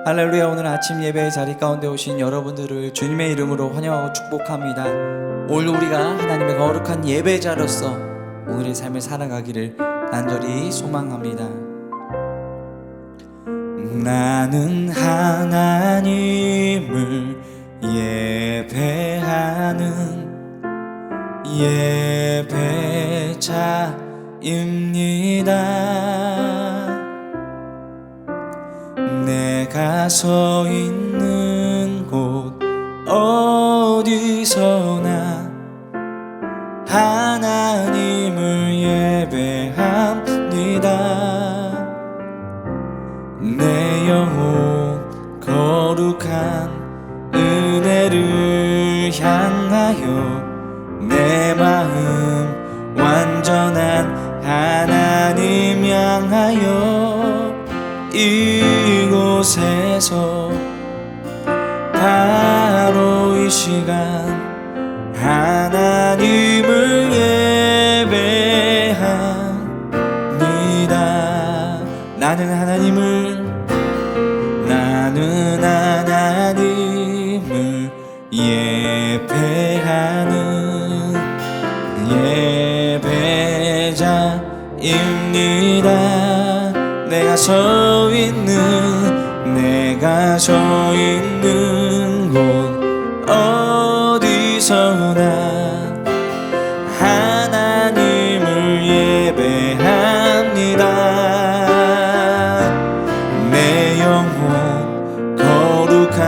할렐루야. 오늘 아침 예배의 자리 가운데 오신 여러분들을 주님의 이름으로 환영하고 축복합니다. 오늘 우리가 하나님의 거룩한 예배자로서 오늘의 삶을 살아가기를 간절히 소망합니다. 나는 하나님을 예배하는 예배자입니다. 내가 서 있는 곳 어디서나 하나님을 예배합니다. 내 영혼 거룩한 은혜를 향하여 내 마음 완전한 하나님 향하여 이곳에서 바로 이 시간 하나님을 예배합니다. 나는 하나님을 예배하는 예배자입니다. 내가 서 있는 곳 어디서나 하나님을 예배합니다. 내 영혼 거룩한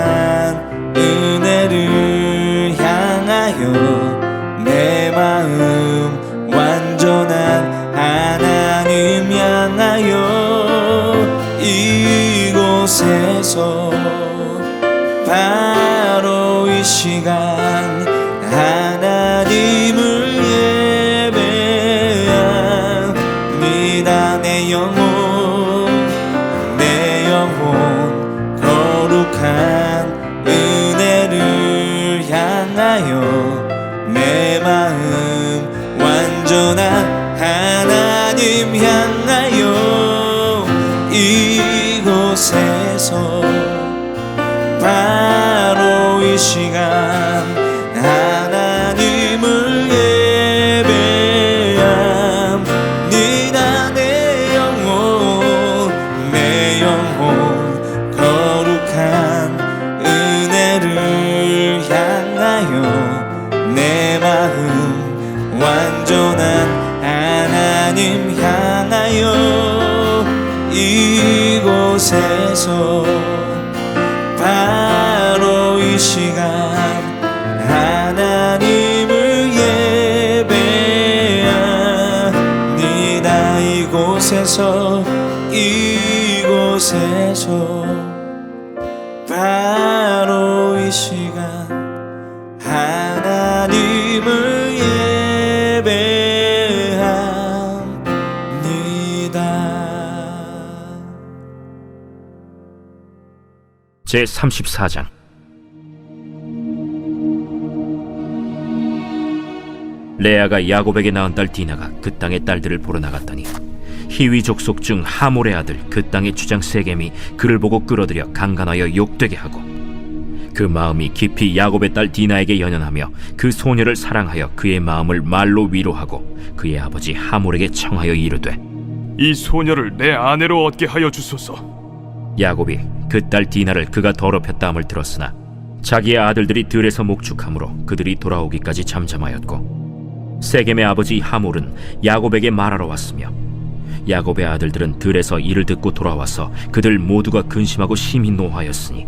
은혜를 향하여 내 마음 완전한 하나님 향하여 이곳에서 바로 이 시간 하나님을 예배합니다. 내 영혼 거룩한 은혜를 향하여 내 마음 완전한 하나님 향하여 이곳에서 바로 이 시간 하나님을 예배합니다. 내 영혼 거룩한 은혜를 향하여 내 마음 완전한 하나님 향하여 이곳에서 바로 이 시간 하나님을 예배합니다. 이곳에서 바로 이 시간 하나님을 예배합니다. 제34장. 레아가 야곱에게 낳은 딸 디나가 그 땅의 딸들을 보러 나갔더니 히위 족속 중 하몰의 아들 그 땅의 주장 세겜이 그를 보고 끌어들여 강간하여 욕되게 하고 그 마음이 깊이 야곱의 딸 디나에게 연연하며 그 소녀를 사랑하여 그의 마음을 말로 위로하고 그의 아버지 하몰에게 청하여 이르되 이 소녀를 내 아내로 얻게 하여 주소서. 야곱이 그 딸 디나를 그가 더럽혔다 함을 들었으나 자기의 아들들이 들에서 목축하므로 그들이 돌아오기까지 잠잠하였고 세겜의 아버지 하몰은 야곱에게 말하러 왔으며 야곱의 아들들은 들에서 이를 듣고 돌아와서 그들 모두가 근심하고 심히 노하였으니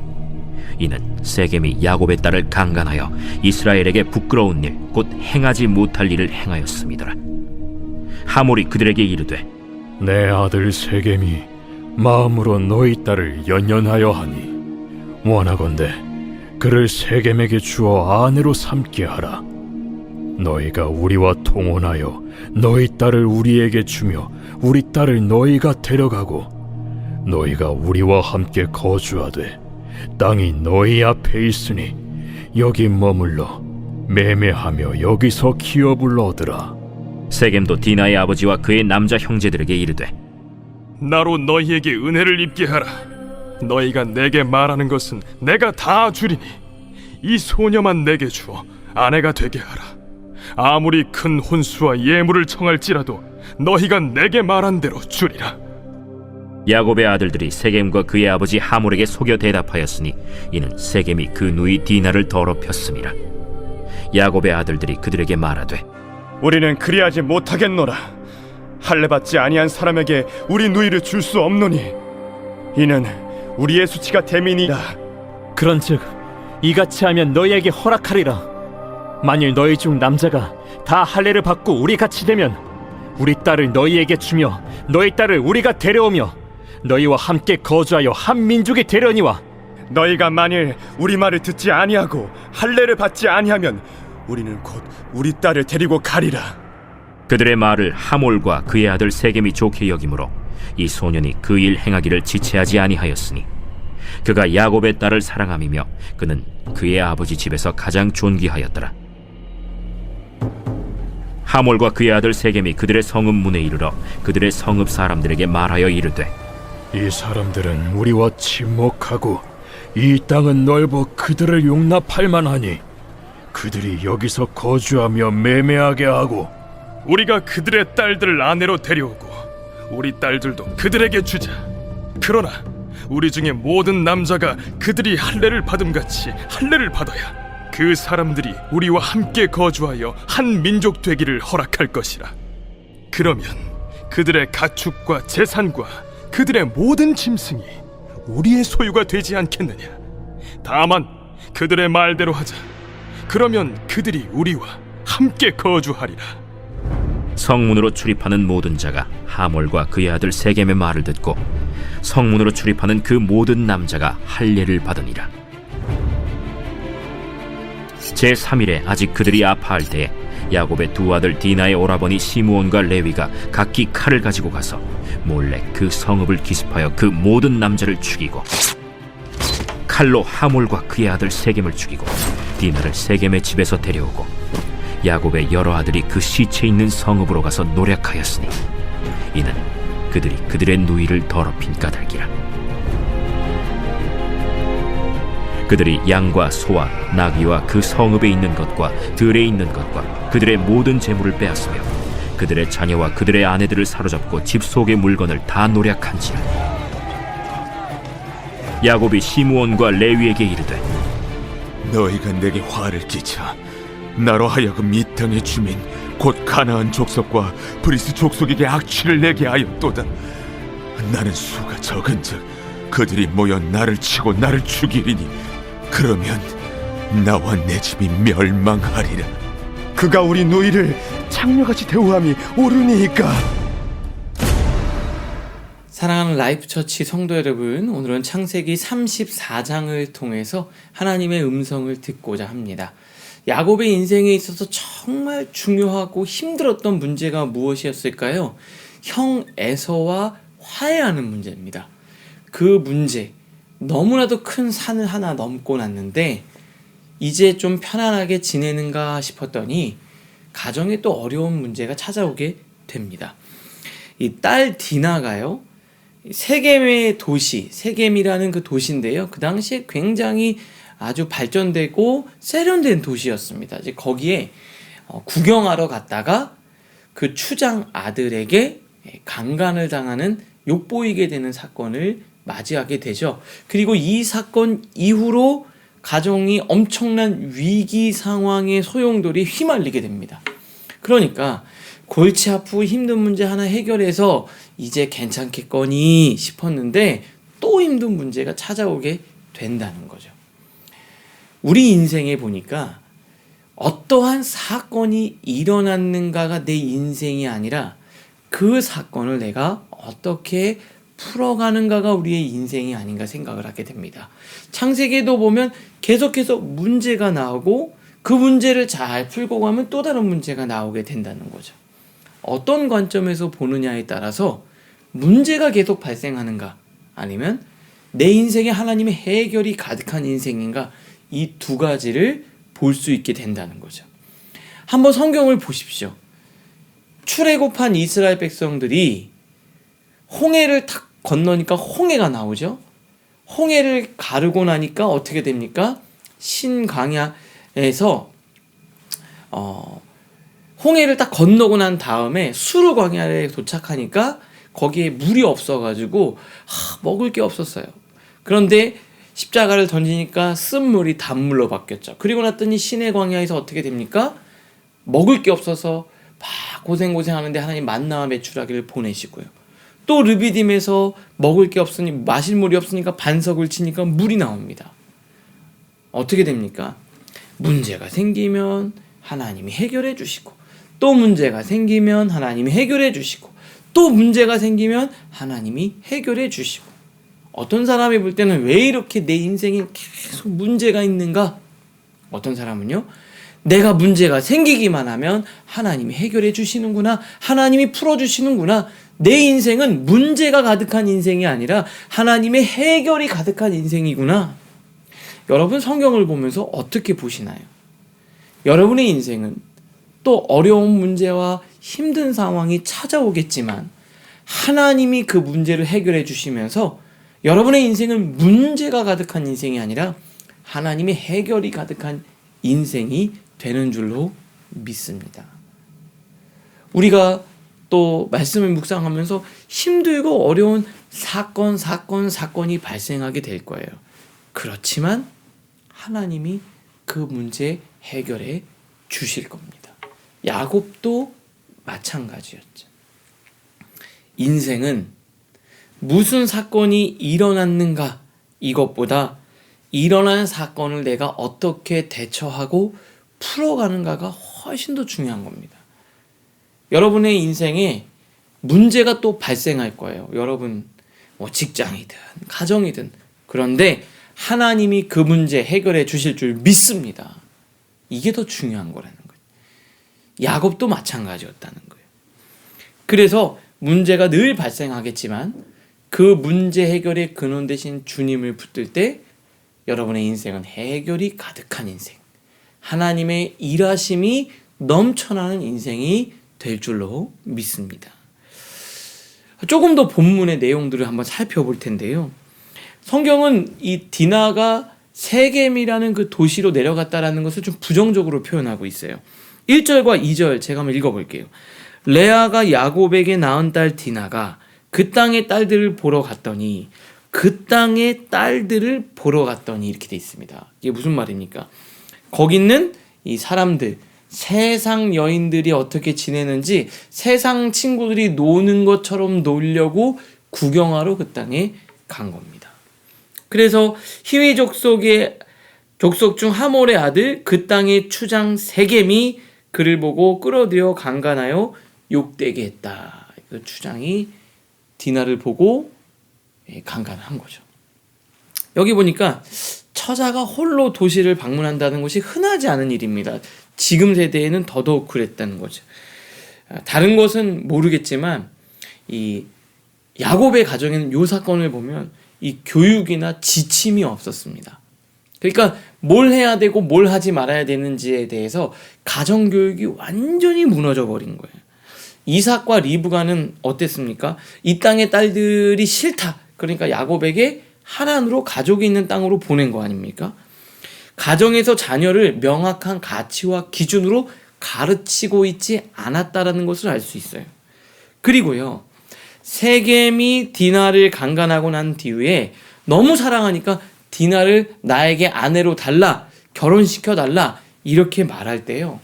이는 세겜이 야곱의 딸을 강간하여 이스라엘에게 부끄러운 일 곧 행하지 못할 일을 행하였음이더라. 하몰이 그들에게 이르되 내 아들 세겜이 마음으로 너희 딸을 연연하여 하니 원하건대 그를 세겜에게 주어 아내로 삼게 하라. 너희가 우리와 통혼하여 너희 딸을 우리에게 주며 우리 딸을 너희가 데려가고 너희가 우리와 함께 거주하되 땅이 너희 앞에 있으니 여기 머물러 매매하며 여기서 기업을 얻으라. 세겜도 디나의 아버지와 그의 남자 형제들에게 이르되 나로 너희에게 은혜를 입게 하라. 너희가 내게 말하는 것은 내가 다 주리니 이 소녀만 내게 주어 아내가 되게 하라. 아무리 큰 혼수와 예물을 청할지라도 너희가 내게 말한 대로 주리라. 야곱의 아들들이 세겜과 그의 아버지 하몰에게 속여 대답하였으니 이는 세겜이 그 누이 디나를 더럽혔음이라. 야곱의 아들들이 그들에게 말하되 우리는 그리하지 못하겠노라. 할례 받지 아니한 사람에게 우리 누이를 줄 수 없노니 이는 우리의 수치가 됨이니라. 그런즉 이같이 하면 너희에게 허락하리라. 만일 너희 중 남자가 다 할례를 받고 우리 같이 되면 우리 딸을 너희에게 주며 너희 딸을 우리가 데려오며 너희와 함께 거주하여 한 민족이 되려니와 너희가 만일 우리 말을 듣지 아니하고 할례를 받지 아니하면 우리는 곧 우리 딸을 데리고 가리라. 그들의 말을 하몰과 그의 아들 세겜이 좋게 여기므로 이 소년이 그 일 행하기를 지체하지 아니하였으니 그가 야곱의 딸을 사랑함이며 그는 그의 아버지 집에서 가장 존귀하였더라. 하몰과 그의 아들 세겜이 그들의 성읍 문에 이르러 그들의 성읍 사람들에게 말하여 이르되 이 사람들은 우리와 친목하고 이 땅은 넓어 그들을 용납할 만하니 그들이 여기서 거주하며 매매하게 하고 우리가 그들의 딸들을 아내로 데려오고 우리 딸들도 그들에게 주자. 그러나 우리 중에 모든 남자가 그들이 할례를 받음같이 할례를 받아야 그 사람들이 우리와 함께 거주하여 한 민족 되기를 허락할 것이라. 그러면 그들의 가축과 재산과 그들의 모든 짐승이 우리의 소유가 되지 않겠느냐. 다만 그들의 말대로 하자. 그러면 그들이 우리와 함께 거주하리라. 성문으로 출입하는 모든 자가 하몰과 그의 아들 세겜의 말을 듣고 성문으로 출입하는 그 모든 남자가 할례를 받으니라. 제3일에 아직 그들이 아파할 때에 야곱의 두 아들 디나의 오라버니 시므온과 레위가 각기 칼을 가지고 가서 몰래 그 성읍을 기습하여 그 모든 남자를 죽이고 칼로 하몰과 그의 아들 세겜을 죽이고 디나를 세겜의 집에서 데려오고 야곱의 여러 아들이 그 시체 있는 성읍으로 가서 노략하였으니 이는 그들이 그들의 누이를 더럽힌 까닭이라. 그들이 양과 소와 나귀와 그 성읍에 있는 것과 들에 있는 것과 그들의 모든 재물을 빼앗으며 그들의 자녀와 그들의 아내들을 사로잡고 집 속의 물건을 다 노략한지라. 야곱이 시므온과 레위에게 이르되 너희가 내게 화를 끼쳐 나로 하여금 이 땅의 주민 곧 가나안 족속과 브리스 족속에게 악취를 내게 하였도다. 나는 수가 적은즉 그들이 모여 나를 치고 나를 죽이리니 그러면 나와 내 집이 멸망하리라. 그가 우리 누이를 창녀같이 대우함이 옳으니까. 사랑하는 라이프처치 성도 여러분, 오늘은 창세기 34장을 통해서 하나님의 음성을 듣고자 합니다. 야곱의 인생에 있어서 정말 중요하고 힘들었던 문제가 무엇이었을까요? 형 에서와 화해하는 문제입니다. 그 문제, 너무나도 큰 산을 하나 넘고 났는데 이제 좀 편안하게 지내는가 싶었더니 가정에 또 어려운 문제가 찾아오게 됩니다. 이 딸 디나가요, 세겜의 도시, 세겜이라는 그 도시인데요, 그 당시에 굉장히 아주 발전되고 세련된 도시였습니다. 이제 거기에 구경하러 갔다가 그 추장 아들에게 강간을 당하는 욕보이게 되는 사건을 맞이하게 되죠. 그리고 이 사건 이후로 가정이 엄청난 위기 상황의 소용돌이 휘말리게 됩니다. 그러니까 골치 아프고 힘든 문제 하나 해결해서 이제 괜찮겠거니 싶었는데 또 힘든 문제가 찾아오게 된다는 거죠. 우리 인생에 보니까 어떠한 사건이 일어났는가가 내 인생이 아니라 그 사건을 내가 어떻게 풀어가는가가 우리의 인생이 아닌가 생각을 하게 됩니다. 창세기에도 보면 계속해서 문제가 나오고 그 문제를 잘 풀고 가면 또 다른 문제가 나오게 된다는 거죠. 어떤 관점에서 보느냐에 따라서 문제가 계속 발생하는가, 아니면 내 인생에 하나님의 해결이 가득한 인생인가, 이 두 가지를 볼 수 있게 된다는 거죠. 한번 성경을 보십시오. 출애굽한 이스라엘 백성들이 홍해를 탁 건너니까 홍해가 나오죠. 홍해를 가르고 나니까 어떻게 됩니까? 신광야에서 홍해를 딱 건너고 난 다음에 수르 광야에 도착하니까 거기에 물이 없어가지고 먹을 게 없었어요. 그런데 십자가를 던지니까 쓴물이 단물로 바뀌었죠. 그리고 났더니 시내 광야에서 어떻게 됩니까? 먹을 게 없어서 막 고생하는데 하나님 만나와 메추라기를 보내시고요. 또 르비딤에서 먹을 게 없으니 마실 물이 없으니까 반석을 치니까 물이 나옵니다. 어떻게 됩니까? 문제가 생기면 하나님이 해결해 주시고, 또 문제가 생기면 하나님이 해결해 주시고, 또 문제가 생기면 하나님이 해결해 주시고. 어떤 사람이 볼 때는 왜 이렇게 내 인생에 계속 문제가 있는가? 어떤 사람은요, 내가 문제가 생기기만 하면 하나님이 해결해 주시는구나, 하나님이 풀어주시는구나, 내 인생은 문제가 가득한 인생이 아니라 하나님의 해결이 가득한 인생이구나. 여러분, 성경을 보면서 어떻게 보시나요? 여러분의 인생은 또 어려운 문제와 힘든 상황이 찾아오겠지만 하나님이 그 문제를 해결해 주시면서 여러분의 인생은 문제가 가득한 인생이 아니라 하나님의 해결이 가득한 인생이 되는 줄로 믿습니다. 우리가 또 말씀을 묵상하면서 힘들고 어려운 사건이 발생하게 될 거예요. 그렇지만 하나님이 그 문제 해결해 주실 겁니다. 야곱도 마찬가지였죠. 인생은 무슨 사건이 일어났는가 이것보다 일어난 사건을 내가 어떻게 대처하고 풀어가는가가 훨씬 더 중요한 겁니다. 여러분의 인생에 문제가 또 발생할 거예요. 여러분 직장이든 가정이든. 그런데 하나님이 그 문제 해결해 주실 줄 믿습니다. 이게 더 중요한 거라는 거예요. 야곱도 마찬가지였다는 거예요. 그래서 문제가 늘 발생하겠지만 그 문제 해결의 근원 대신 주님을 붙들 때 여러분의 인생은 해결이 가득한 인생, 하나님의 일하심이 넘쳐나는 인생이 될 줄로 믿습니다. 조금 더 본문의 내용들을 한번 살펴볼 텐데요. 성경은 이 디나가 세겜이라는 그 도시로 내려갔다라는 것을 좀 부정적으로 표현하고 있어요. 1절과 2절 제가 한번 읽어볼게요. 레아가 야곱에게 낳은 딸 디나가 그 땅의 딸들을 보러 갔더니 이렇게 돼 있습니다. 이게 무슨 말입니까? 거기 있는 이 사람들, 세상 여인들이 어떻게 지내는지 세상 친구들이 노는 것처럼 놀려고 구경하러 그 땅에 간 겁니다. 그래서 히위 족속 중 하몰의 아들 그 땅의 추장 세겜이 그를 보고 끌어들여 강간하여 욕되게 했다. 그 추장이 디나를 보고 강간한 거죠. 여기 보니까 처자가 홀로 도시를 방문한다는 것이 흔하지 않은 일입니다. 지금 세대에는 더더욱 그랬다는 거죠. 다른 것은 모르겠지만 이 야곱의 가정에는 이 사건을 보면 이 교육이나 지침이 없었습니다. 그러니까 뭘 해야 되고 뭘 하지 말아야 되는지에 대해서 가정교육이 완전히 무너져 버린 거예요. 이삭과 리브가는 어땠습니까? 이 땅의 딸들이 싫다. 그러니까 야곱에게 하란으로 가족이 있는 땅으로 보낸 거 아닙니까? 가정에서 자녀를 명확한 가치와 기준으로 가르치고 있지 않았다라는 것을 알 수 있어요. 그리고요, 세겜이 디나를 강간하고 난 뒤에 너무 사랑하니까 디나를 나에게 아내로 달라, 결혼시켜 달라 이렇게 말할 때요,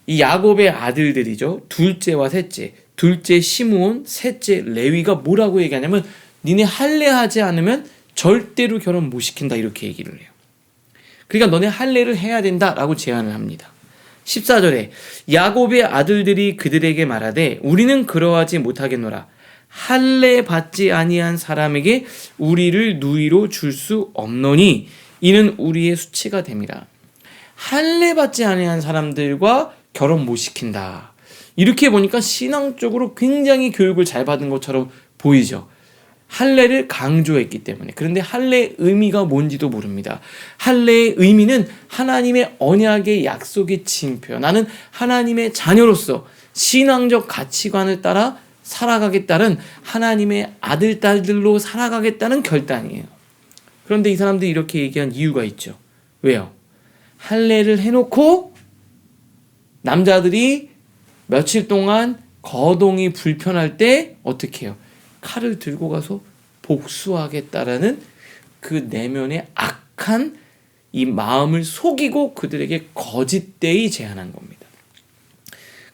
이 야곱의 아들들이죠. 둘째와 셋째, 둘째 시므온, 셋째 레위가 뭐라고 얘기하냐면 니네 할례하지 않으면 절대로 결혼 못 시킨다 이렇게 얘기를 해요. 그러니까 너네 할례를 해야 된다라고 제안을 합니다. 14절에 야곱의 아들들이 그들에게 말하되 우리는 그러하지 못하겠노라. 할례 받지 아니한 사람에게 우리를 누이로 줄 수 없노니 이는 우리의 수치가 됨이라. 할례 받지 아니한 사람들과 결혼 못 시킨다. 이렇게 보니까 신앙적으로 굉장히 교육을 잘 받은 것처럼 보이죠. 할례를 강조했기 때문에. 그런데 할례의 의미가 뭔지도 모릅니다. 할례의 의미는 하나님의 언약의 약속의 징표. 나는 하나님의 자녀로서 신앙적 가치관을 따라 살아가겠다는 하나님의 아들, 딸들로 살아가겠다는 결단이에요. 그런데 이 사람들이 이렇게 얘기한 이유가 있죠. 왜요? 할례를 해놓고 남자들이 며칠 동안 거동이 불편할 때 어떻게 해요? 칼을 들고 가서 복수하겠다라는 그 내면의 악한 이 마음을 속이고 그들에게 거짓되이 제안한 겁니다.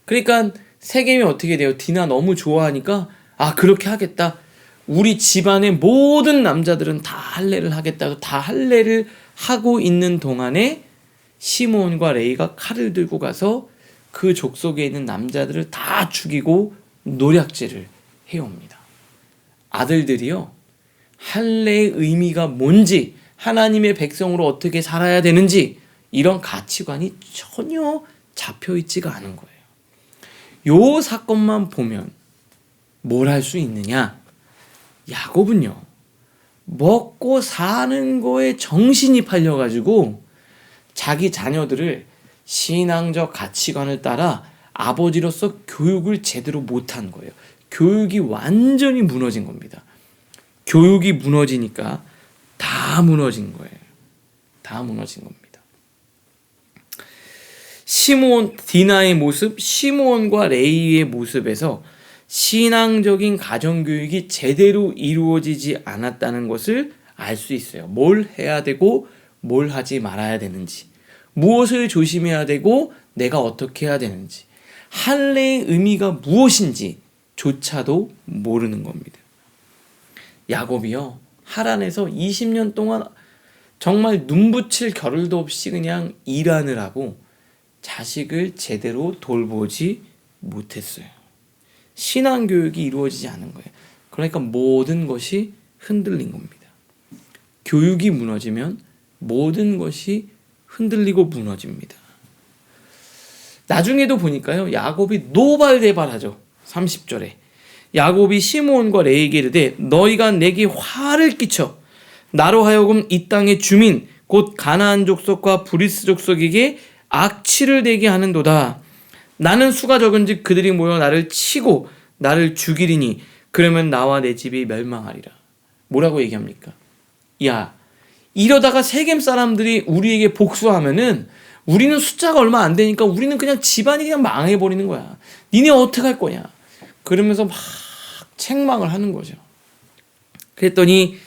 그러니까 세겜이 어떻게 돼요? 디나 너무 좋아하니까 그렇게 하겠다. 우리 집안의 모든 남자들은 다 할례를 하겠다고 다 할례를 하고 있는 동안에 시므온과 레이가 칼을 들고 가서 그 족속에 있는 남자들을 다 죽이고 노략질을 해옵니다. 아들들이요, 할례의 의미가 뭔지, 하나님의 백성으로 어떻게 살아야 되는지 이런 가치관이 전혀 잡혀있지가 않은 거예요. 요 사건만 보면 뭘 할 수 있느냐? 야곱은요, 먹고 사는 거에 정신이 팔려가지고 자기 자녀들을 신앙적 가치관을 따라 아버지로서 교육을 제대로 못한 거예요. 교육이 완전히 무너진 겁니다. 교육이 무너지니까 다 무너진 거예요. 다 무너진 겁니다. 시므온, 디나의 모습, 시므온과 레이의 모습에서 신앙적인 가정교육이 제대로 이루어지지 않았다는 것을 알 수 있어요. 뭘 해야 되고 뭘 하지 말아야 되는지, 무엇을 조심해야 되고 내가 어떻게 해야 되는지, 할례의 의미가 무엇인지 조차도 모르는 겁니다. 야곱이요, 하란에서 20년 동안 정말 눈붙일 겨를도 없이 그냥 일하느라고 자식을 제대로 돌보지 못했어요. 신앙교육이 이루어지지 않은 거예요. 그러니까 모든 것이 흔들린 겁니다. 교육이 무너지면 모든 것이 흔들리고 무너집니다. 나중에도 보니까요, 야곱이 노발대발하죠. 30절에 야곱이 시므온과 레이에게 이르되 너희가 내게 화를 끼쳐 나로 하여금 이 땅의 주민 곧 가나안 족속과 브리스 족속에게 악취를 내게 하는도다. 나는 수가 적은즉 그들이 모여 나를 치고 나를 죽이리니 그러면 나와 내 집이 멸망하리라. 뭐라고 얘기합니까? 야, 이러다가 세겜 사람들이 우리에게 복수하면은 우리는 숫자가 얼마 안 되니까 우리는 그냥 집안이 그냥 망해버리는 거야. 니네 어떻게 할 거냐? 그러면서 막 책망을 하는 거죠. 그랬더니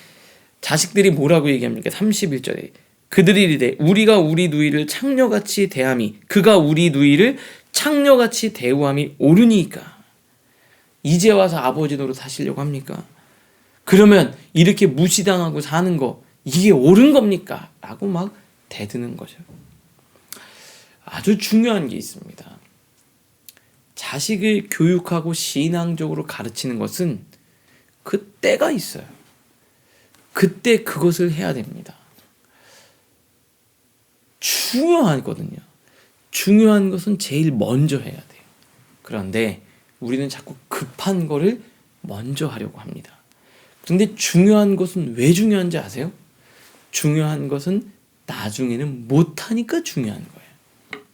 자식들이 뭐라고 얘기합니까? 31절에 그들이 이르되 우리가 우리 누이를 창녀같이 대함이 그가 우리 누이를 창녀같이 대우함이 옳으니까. 이제 와서 아버지 노릇 하시려고 합니까? 그러면 이렇게 무시당하고 사는 거 이게 옳은 겁니까? 라고 막 대드는 거죠. 아주 중요한 게 있습니다. 자식을 교육하고 신앙적으로 가르치는 것은 그 때가 있어요. 그때 그것을 해야 됩니다. 중요하거든요. 중요한 것은 제일 먼저 해야 돼요. 그런데 우리는 자꾸 급한 거를 먼저 하려고 합니다. 그런데 중요한 것은 왜 중요한지 아세요? 중요한 것은 나중에는 못하니까 중요한 거예요.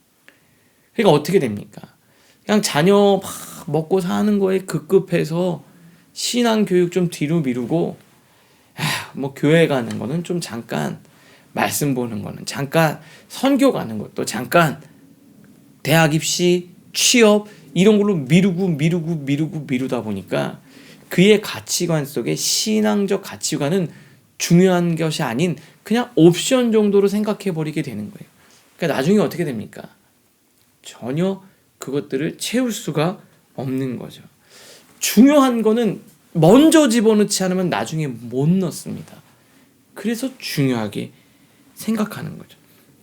그러니까 어떻게 됩니까? 그냥 자녀 막 먹고 사는 거에 급급해서 신앙교육 좀 뒤로 미루고 뭐 교회 가는 거는 좀 잠깐, 말씀 보는 거는 잠깐, 선교 가는 것도 잠깐, 대학 입시, 취업 이런 걸로 미루다 보니까 그의 가치관 속에 신앙적 가치관은 중요한 것이 아닌 그냥 옵션 정도로 생각해 버리게 되는 거예요. 그러니까 나중에 어떻게 됩니까? 전혀 그것들을 채울 수가 없는 거죠. 중요한 거는 먼저 집어넣지 않으면 나중에 못 넣습니다. 그래서 중요하게 생각하는 거죠.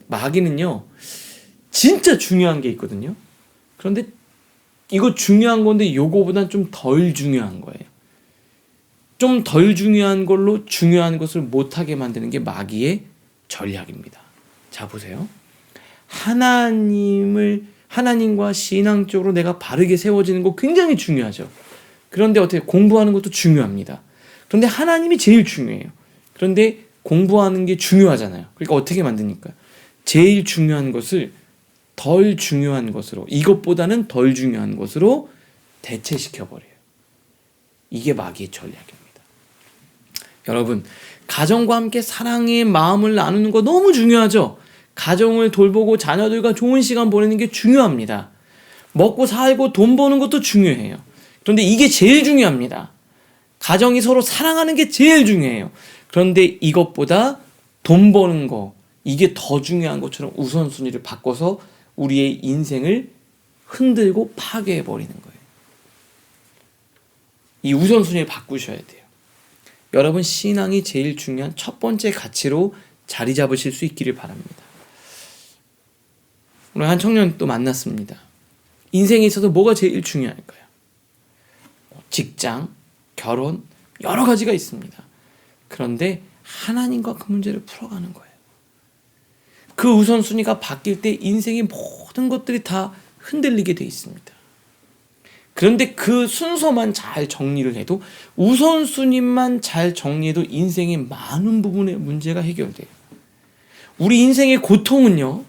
마귀는요, 진짜 중요한 게 있거든요. 그런데 이거 중요한 건데 요거보단 좀 덜 중요한 거예요. 좀 덜 중요한 걸로 중요한 것을 못하게 만드는 게 마귀의 전략입니다. 자, 보세요. 하나님과 신앙적으로 내가 바르게 세워지는 거 굉장히 중요하죠. 그런데 어떻게 공부하는 것도 중요합니다. 그런데 하나님이 제일 중요해요. 그런데 공부하는 게 중요하잖아요. 그러니까 어떻게 만드니까? 제일 중요한 것을 덜 중요한 것으로, 이것보다는 덜 중요한 것으로 대체시켜버려요. 이게 마귀의 전략입니다. 여러분, 가정과 함께 사랑의 마음을 나누는 거 너무 중요하죠. 가정을 돌보고 자녀들과 좋은 시간 보내는 게 중요합니다. 먹고 살고 돈 버는 것도 중요해요. 그런데 이게 제일 중요합니다. 가정이 서로 사랑하는 게 제일 중요해요. 그런데 이것보다 돈 버는 거, 이게 더 중요한 것처럼 우선순위를 바꿔서 우리의 인생을 흔들고 파괴해버리는 거예요. 이 우선순위를 바꾸셔야 돼요. 여러분, 신앙이 제일 중요한 첫 번째 가치로 자리 잡으실 수 있기를 바랍니다. 오늘 한 청년 또 만났습니다. 인생에 있어서 뭐가 제일 중요할까요? 직장, 결혼, 여러 가지가 있습니다. 그런데 하나님과 그 문제를 풀어가는 거예요. 그 우선순위가 바뀔 때 인생의 모든 것들이 다 흔들리게 돼 있습니다. 그런데 그 순서만 잘 정리를 해도, 우선순위만 잘 정리해도 인생의 많은 부분의 문제가 해결돼요. 우리 인생의 고통은요,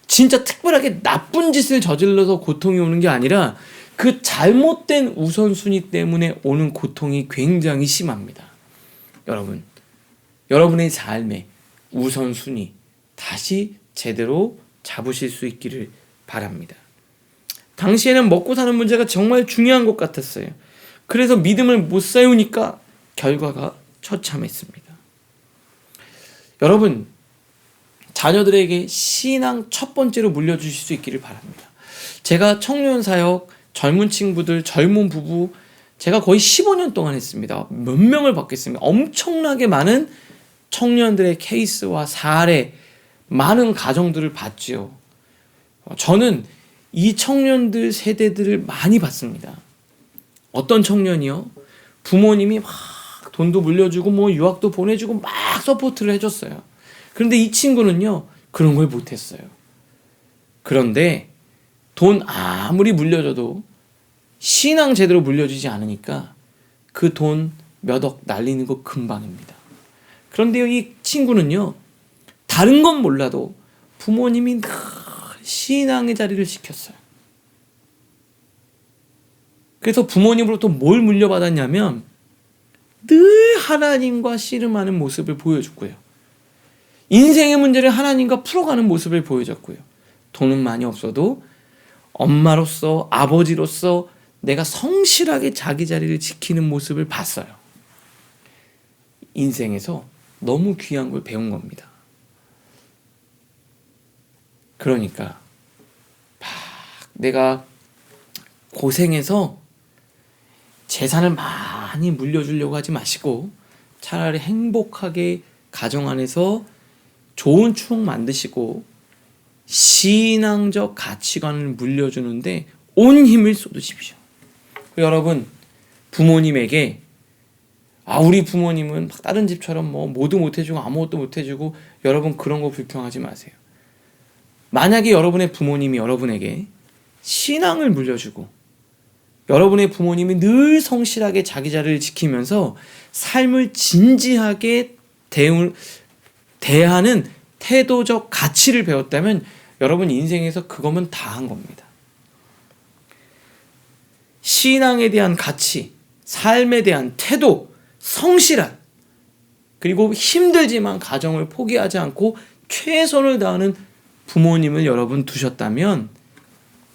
진짜 특별하게 나쁜 짓을 저질러서 고통이 오는 게 아니라 그 잘못된 우선순위 때문에 오는 고통이 굉장히 심합니다. 여러분, 여러분의 삶의 우선순위 다시 제대로 잡으실 수 있기를 바랍니다. 당시에는 먹고 사는 문제가 정말 중요한 것 같았어요. 그래서 믿음을 못 세우니까 결과가 처참했습니다. 여러분, 자녀들에게 신앙 첫 번째로 물려주실 수 있기를 바랍니다. 제가 청년 사역, 젊은 친구들, 젊은 부부, 제가 거의 15년 동안 했습니다. 몇 명을 받겠습니다. 엄청나게 많은 청년들의 케이스와 사례, 많은 가정들을 봤지요. 저는 이 청년들 세대들을 많이 봤습니다. 어떤 청년이요? 부모님이 막 돈도 물려주고 뭐 유학도 보내주고 막 서포트를 해줬어요. 그런데 이 친구는요, 그런 걸 못했어요. 그런데 돈 아무리 물려줘도 신앙 제대로 물려주지 않으니까 그 돈 몇 억 날리는 거 금방입니다. 그런데요, 이 친구는요, 다른 건 몰라도 부모님이 늘 신앙의 자리를 지켰어요. 그래서 부모님으로부터 뭘 물려받았냐면 늘 하나님과 씨름하는 모습을 보여줬고요. 인생의 문제를 하나님과 풀어가는 모습을 보여줬고요. 돈은 많이 없어도 엄마로서, 아버지로서 내가 성실하게 자기 자리를 지키는 모습을 봤어요. 인생에서 너무 귀한 걸 배운 겁니다. 그러니까 막 내가 고생해서 재산을 많이 물려주려고 하지 마시고 차라리 행복하게 가정 안에서 좋은 추억 만드시고 신앙적 가치관을 물려주는데 온 힘을 쏟으십시오. 여러분, 부모님에게 우리 부모님은 다른 집처럼 뭐 뭐도 못해주고 아무것도 못해주고, 여러분 그런 거 불평하지 마세요. 만약에 여러분의 부모님이 여러분에게 신앙을 물려주고 여러분의 부모님이 늘 성실하게 자기 자리를 지키면서 삶을 진지하게 대하는 태도적 가치를 배웠다면 여러분 인생에서 그거면 다 한 겁니다. 신앙에 대한 가치, 삶에 대한 태도, 성실한, 그리고 힘들지만 가정을 포기하지 않고 최선을 다하는 부모님을 여러분 두셨다면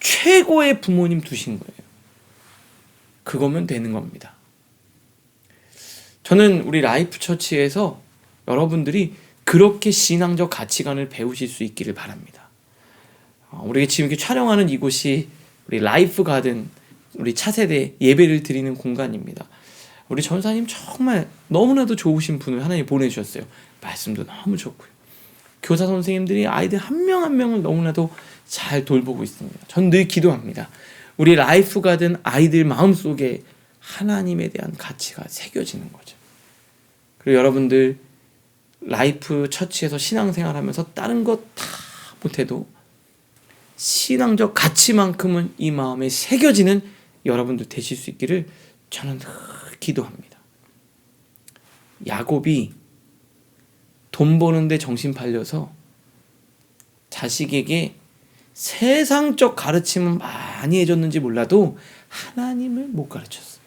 최고의 부모님 두신 거예요. 그거면 되는 겁니다. 저는 우리 라이프 처치에서 여러분들이 그렇게 신앙적 가치관을 배우실 수 있기를 바랍니다. 우리 지금 이렇게 촬영하는 이곳이 우리 라이프 가든, 우리 차세대 예배를 드리는 공간입니다. 우리 전사님 정말 너무나도 좋으신 분을 하나님 보내주셨어요. 말씀도 너무 좋고요. 교사 선생님들이 아이들 한 명 한 명을 너무나도 잘 돌보고 있습니다. 전 늘 기도합니다. 우리 라이프 가든 아이들 마음속에 하나님에 대한 가치가 새겨지는 거죠. 그리고 여러분들 라이프 처치에서 신앙생활하면서 다른 것 다 못해도 신앙적 가치만큼은 이 마음에 새겨지는 여러분들 되실 수 있기를 저는 늘 기도합니다. 야곱이 돈 버는데 정신 팔려서 자식에게 세상적 가르침은 많이 해줬는지 몰라도 하나님을 못 가르쳤어요.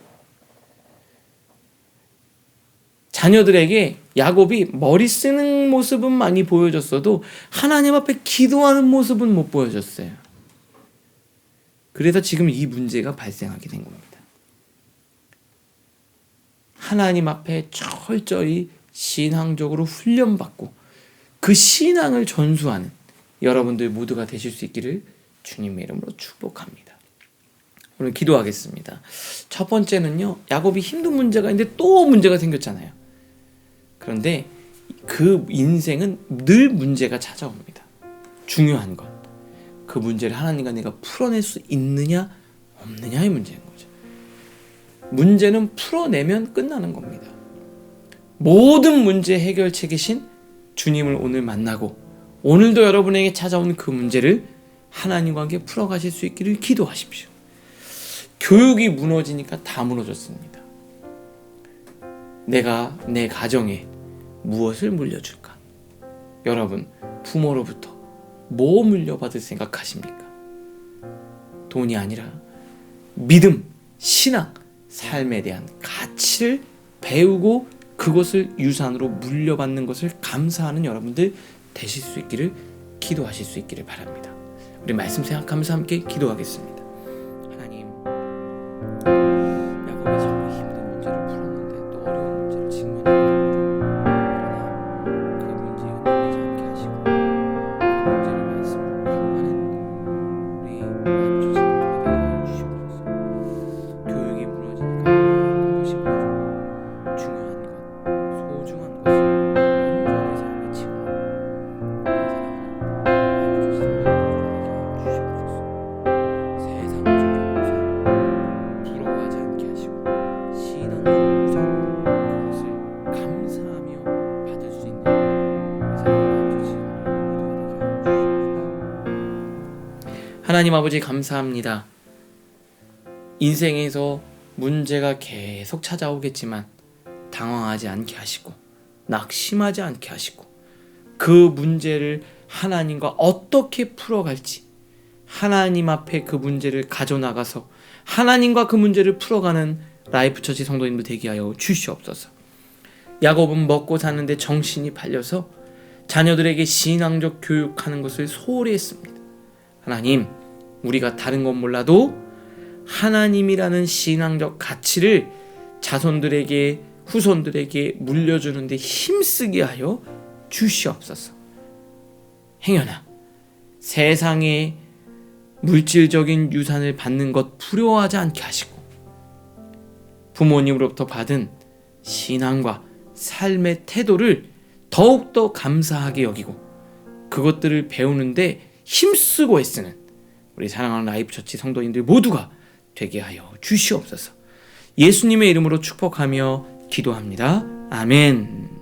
자녀들에게 야곱이 머리 쓰는 모습은 많이 보여줬어도 하나님 앞에 기도하는 모습은 못 보여줬어요. 그래서 지금 이 문제가 발생하게 된 겁니다. 하나님 앞에 철저히 신앙적으로 훈련받고 그 신앙을 전수하는 여러분들 모두가 되실 수 있기를 주님의 이름으로 축복합니다. 오늘 기도하겠습니다. 첫 번째는요, 야곱이 힘든 문제가 있는데 또 문제가 생겼잖아요. 그런데 그 인생은 늘 문제가 찾아옵니다. 중요한 건 그 문제를 하나님과 내가 풀어낼 수 있느냐 없느냐의 문제인 거죠. 문제는 풀어내면 끝나는 겁니다. 모든 문제 해결책이신 주님을 오늘 만나고 오늘도 여러분에게 찾아온 그 문제를 하나님과 함께 풀어가실 수 있기를 기도하십시오. 교육이 무너지니까 다 무너졌습니다. 내가 내 가정에 무엇을 물려줄까? 여러분, 부모로부터 뭐 물려받을 생각하십니까? 돈이 아니라 믿음, 신앙, 삶에 대한 가치를 배우고 그것을 유산으로 물려받는 것을 감사하는 여러분들 되실 수 있기를 기도하실 수 있기를 바랍니다. 우리 말씀 생각하면서 함께 기도하겠습니다. 하나님, 야곱이 정말 힘든 문제를 풀었는데 또 어려운 문제를 직면하게 됩니다. 그러나 그 문제에 흔들리지 않게 하시고 그 문제를 말씀으로 풀어가는 우리 하나님 조상들에게 하여 주시옵소서. 교육이 무너지니까 무엇이 무너지고 중요한 것, 소중한 것을 먼저 내 삶에 채워나가고 내 사랑하는 하나님 조상들에게 하여 주시옵소서. 세상적인 우산 부러워하지 않게 하시고 신앙적인 우산 그것을 감사하며 받을 수 있는 내 사랑하는 주시옵소서. 하나님 아버지 감사합니다. 인생에서 문제가 계속 찾아오겠지만 당황하지 않게 하시고 낙심하지 않게 하시고 그 문제를 하나님과 어떻게 풀어갈지 하나님 앞에 그 문제를 가져나가서 하나님과 그 문제를 풀어가는 라이프 처치 성도님들 되게 하여 주시옵소서. 야곱은 먹고 사는데 정신이 팔려서 자녀들에게 신앙적 교육하는 것을 소홀히 했습니다. 하나님, 우리가 다른 건 몰라도 하나님이라는 신앙적 가치를 자손들에게 후손들에게 물려주는데 힘쓰게 하여 주시옵소서. 행여나 세상의 물질적인 유산을 받는 것 두려워하지 않게 하시고 부모님으로부터 받은 신앙과 삶의 태도를 더욱더 감사하게 여기고 그것들을 배우는데 힘쓰고 애쓰는 우리 사랑하는 라이프 처치 성도님들 모두가 되게 하여 주시옵소서. 예수님의 이름으로 축복하며 기도합니다. 아멘.